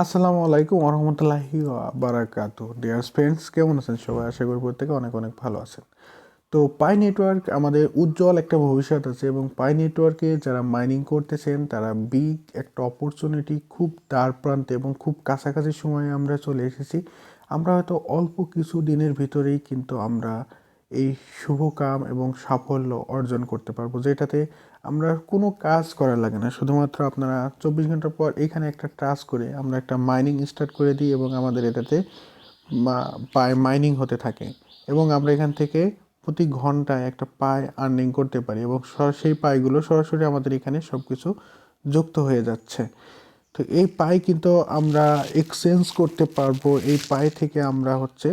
আসসালামু আলাইকুম ওরহমতুল্লাহি বারাকাতু ডিয়ার ফ্রেন্ডস, কেমন আছেন সবাই? আশা করি প্রত্যেকে অনেক অনেক ভালো আছেন। তো পাই নেটওয়ার্ক আমাদের উজ্জ্বল একটা ভবিষ্যৎ আছে, এবং পাই নেটওয়ার্কে যারা মাইনিং করতেছেন তারা বিগ একটা অপরচুনিটি, খুব দ্বার প্রান্তে এবং খুব কাছাকাছি সময়ে আমরা চলে এসেছি। আমরা হয়তো অল্প কিছু দিনের ভিতরেই কিন্তু আমরা এই শুভ কাম এবং সাফল্য অর্জন করতে পারবো, যেটাতে আমরা কোনো কাজ করা লাগে না। শুধুমাত্র আপনারা 24 ঘন্টা পর এখানে একটা টাস্ক করে আমরা একটা মাইনিং স্টার্ট করে দিই, এবং আমাদের এটাতে পাই মাইনিং হতে থাকে, এবং আমরা এখান থেকে প্রতি ঘন্টায় একটা পাই আর্নিং করতে পারি, এবং সেই পাইগুলো সরাসরি আমাদের এখানে সব কিছু যুক্ত হয়ে যাচ্ছে। তো এই পাই কিন্তু আমরা এক্সচেঞ্জ করতে পারবো। এই পাই থেকে আমরা হচ্ছে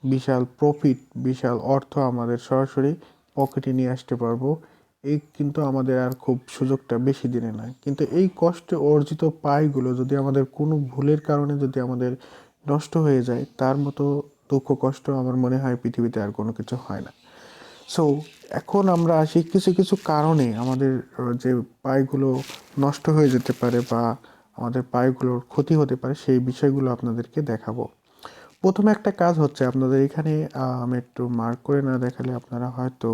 বিশাল প্রফিট, বিশাল অর্থ আমাদের সরাসরি পকেটে নিয়ে আসতে পারবো। এই কিন্তু আমাদের আর খুব সুযোগটা বেশি দিনে নয়, কিন্তু এই কষ্টে অর্জিত পাইগুলো যদি আমাদের কোনো ভুলের কারণে যদি আমাদের নষ্ট হয়ে যায়, তার মতো দুঃখ কষ্ট আমার মনে হয় পৃথিবীতে আর কোনো কিছু হয় না। সো এখন আমরা আসি কিছু কিছু কারণে আমাদের যে পায়গুলো নষ্ট হয়ে যেতে পারে বা আমাদের পায়গুলোর ক্ষতি হতে পারে, সেই বিষয়গুলো আপনাদেরকে দেখাবো। প্রথমে একটা কাজ হচ্ছে আপনাদের এখানে, আমি একটু মার্ক করে না দেখালে আপনারা হয়তো,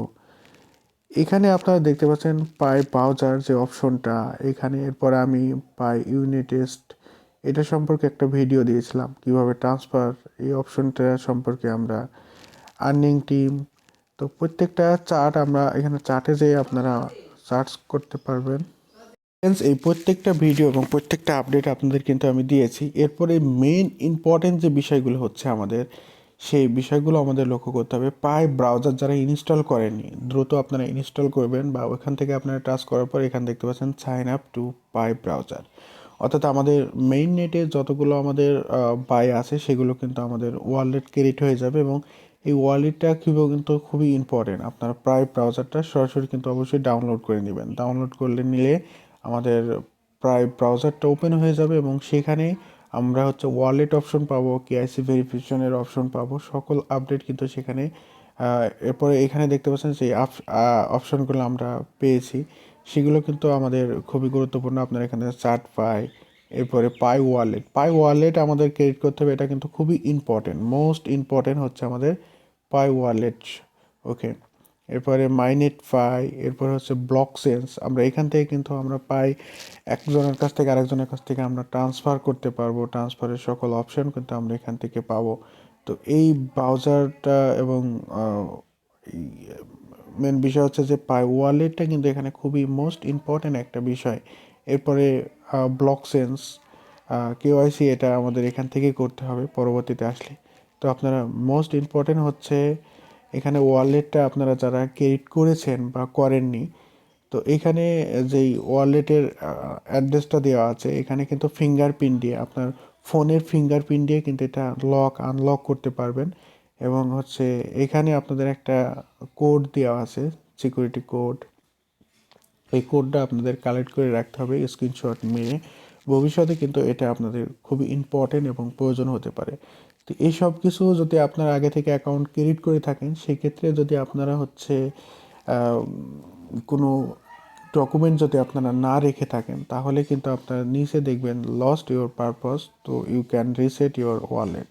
এখানে আপনারা দেখতে পাচ্ছেন পাই ব্রাউজার যে অপশনটা এখানে। এরপরে আমি পাই ইউনিটেস্ট এটা সম্পর্কে একটা ভিডিও দিয়েছিলাম, কিভাবে ট্রান্সফার এই অপশনটা সম্পর্কে আমরা, আর্নিং টিম। তো প্রত্যেকটা চার্ট আমরা এখানে চার্টে যেয়ে আপনারা সার্চ করতে পারবেন। ফ্রেন্ডস, এই প্রত্যেকটা ভিডিও এবং প্রত্যেকটা আপডেট আপনাদের কিন্তু আমি দিয়েছি। এরপরে মেইন ইম্পর্টেন্ট যে বিষয়গুলো হচ্ছে আমাদের, সেই বিষয়গুলো আমাদের লক্ষ্য করতে হবে। পাই ব্রাউজার যারা ইনস্টল করেননি, দ্রুত আপনারা ইনস্টল করবেন, বা ওখান থেকে আপনারা টাচ করার পর এখানে দেখতে পাচ্ছেন sign up to Pi browser. অর্থাৎ আমাদের মেইন নেটে যতগুলো আমাদের পাই আছে সেগুলো কিন্তু আমাদের ওয়ালেট ক্রেডিট হয়ে যাবে, এবং এই ওয়ালেটটা কিন্তু খুবই ইম্পর্টেন্ট। আপনার পাই ব্রাউজারটা সরাসরি কিন্তু অবশ্যই ডাউনলোড করে নেবেন। ডাউনলোড করলে নিলে আমাদের প্রায় ব্রাউজারটা ওপেন হয়ে যাবে, এবং সেখানে আমরা হচ্ছে ওয়ালেট অপশন পাবো, কেআইসি ভেরিফিকেশনের অপশন পাবো, সকল আপডেট কিন্তু সেখানে। এরপরে এখানে দেখতে পাচ্ছেন সেই অপশনগুলো আমরা পেয়েছি, সেগুলো কিন্তু আমাদের খুবই গুরুত্বপূর্ণ। আপনার এখানে চার্ট পাই, এরপরে পাই ওয়ালেট আমাদের ক্রেডিট করতে হবে, এটা কিন্তু খুবই ইম্পর্টেন্ট। মোস্ট ইম্পর্টেন্ট হচ্ছে আমাদের পাই ওয়ালেট। ওকে, এরপরে মাইনেট পাই, এরপরে হচ্ছে ব্লক সেন্স। আমরা এখান থেকে কিন্তু আমরা পাই একজনের কাছ থেকে আরেকজনের কাছ থেকে আমরা ট্রান্সফার করতে পারবো। ট্রান্সফারের সকল অপশন কিন্তু আমরা এখান থেকে পাবো। তো এই ব্রাউজারটা এবং মেন বিষয় হচ্ছে যে পাই ওয়ালেটটা কিন্তু এখানে খুবই মোস্ট ইম্পর্ট্যান্ট একটা বিষয়। এরপরে ব্লক সেন্স, কেওয়াইসি, এটা আমাদের এখান থেকেই করতে হবে পরবর্তীতে আসলে। তো আপনারা মোস্ট ইম্পর্ট্যান্ট হচ্ছে এখানে ওয়ালেটটা আপনারা যারা ক্রেডিট করেছেন বা করেননি, তো এখানে যেই ওয়ালেটের অ্যাড্রেসটা দেওয়া আছে, এখানে কিন্তু ফিঙ্গারপ্রিন্ট দিয়ে, আপনার ফোনের ফিঙ্গারপ্রিন্ট দিয়ে কিন্তু এটা লক আনলক করতে পারবেন। এবং হচ্ছে এখানে আপনাদের একটা কোড দেওয়া আছে, সিকিউরিটি কোড। এই কোডটা আপনাদের কালেক্ট করে রাখতে হবে স্ক্রিনশট নিয়ে। ভবিষ্যতে কিন্তু এটা আপনাদের খুবই ইম্পর্টেন্ট এবং প্রয়োজন হতে পারে। তো এই সব কিছু যদি আপনারা আগে থেকে অ্যাকাউন্ট ক্রিয়েট করে থাকেন, সেক্ষেত্রে যদি আপনারা হচ্ছে কোনো ডকুমেন্ট যদি আপনারা না রেখে থাকেন, তাহলে কিন্তু আপনারা নিচে দেখবেন লস্ট ইউর পারপাস, তো you can reset your wallet.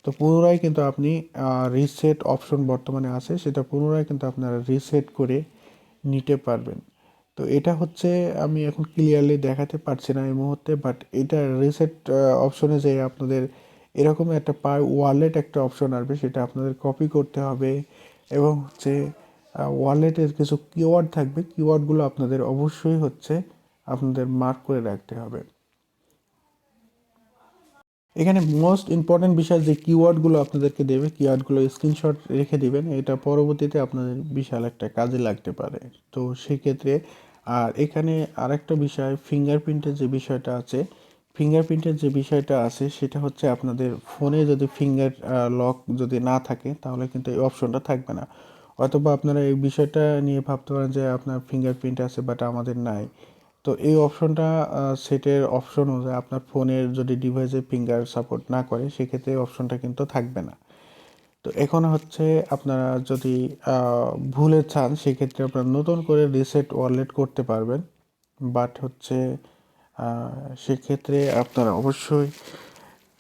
তো পুনরায় কিন্তু আপনি রিসেট অপশন বর্তমানে আছে, সেটা পুনরায় কিন্তু আপনারা রিসেট করে নিতে পারবেন। তো এটা হচ্ছে, আমি এখন ক্লিয়ারলি দেখাতে পারছি না এই মুহূর্তে, বাট এটা রিসেট অপশনে যে আপনাদের এরকম একটা পাই ওয়ালেট একটা অপশন আসবে, সেটা আপনাদের কপি করতে হবে। এবং হচ্ছে ওয়ালেটের কিছু কিওয়ার্ড থাকবে, কিওয়ার্ডগুলো আপনাদের অবশ্যই হচ্ছে আপনাদের মার্ক করে রাখতে হবে। এখানে মোস্ট ইম্পর্ট্যান্ট বিষয় যে কিওয়ার্ডগুলো আপনাদেরকে দেবে, কিওয়ার্ডগুলো স্ক্রিনশট রেখে দিবেন, এটা পরবর্তীতে আপনাদের বিশাল একটা কাজে লাগতে পারে। তো সেক্ষেত্রে, আর এখানে আরেকটা বিষয়, ফিঙ্গারপ্রিন্টের যে বিষয়টা আছে সেটা হচ্ছে আপনাদের ফোনে যদি ফিঙ্গার লক যদি না থাকে, তাহলে কিন্তু এই অপশনটা থাকবে না। অথবা আপনারা এই বিষয়টা নিয়ে ভাবতে পারেন যে আপনার ফিঙ্গারপ্রিন্ট আছে বাট আমাদের নাই। তো এই অপশনটা সেটের অপশন অনুযায়ী আপনার ফোনের যদি ডিভাইসে ফিঙ্গার সাপোর্ট না করে, সেক্ষেত্রে এই অপশনটা কিন্তু থাকবে না। তো এখন হচ্ছে আপনারা যদি ভুলে চান, সেক্ষেত্রে আপনারা নতুন করে রিসেট ওয়ালেট করতে পারবেন। বাট হচ্ছে সেক্ষেত্রে আপনারা অবশ্যই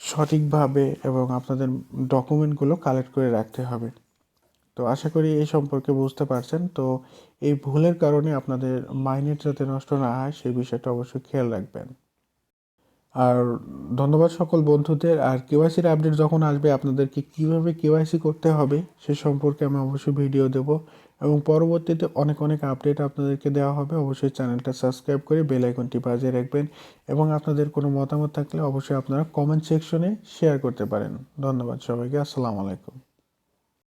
সঠিকভাবে এবং আপনাদের ডকুমেন্টগুলো কালেক্ট করে রাখতে হবে। তো আশা করি এই সম্পর্কে বুঝতে পারছেন। তো এই ভুলের কারণে আপনাদের মাইনেট যাতে নষ্ট না হয় সেই বিষয়টা অবশ্যই খেয়াল রাখবেন। আর ধন্যবাদ সকল বন্ধুদের। আর কেওয়াইসির আপডেট যখন আসবে আপনাদেরকে কিভাবে কেওয়াইসি করতে হবে সে সম্পর্কে আমি অবশ্যই ভিডিও দেব এবং পরবর্তীতে অনেক অনেক আপডেট আপনাদেরকে দেওয়া হবে। অবশ্যই চ্যানেলটা সাবস্ক্রাইব করে বেল আইকনটি বাজিয়ে রাখবেন এবং আপনাদের কোনো মতামত থাকলে অবশ্যই আপনারা কমেন্ট সেকশনে শেয়ার করতে পারেন। ধন্যবাদ সবাইকে। আসসালামু আলাইকুম।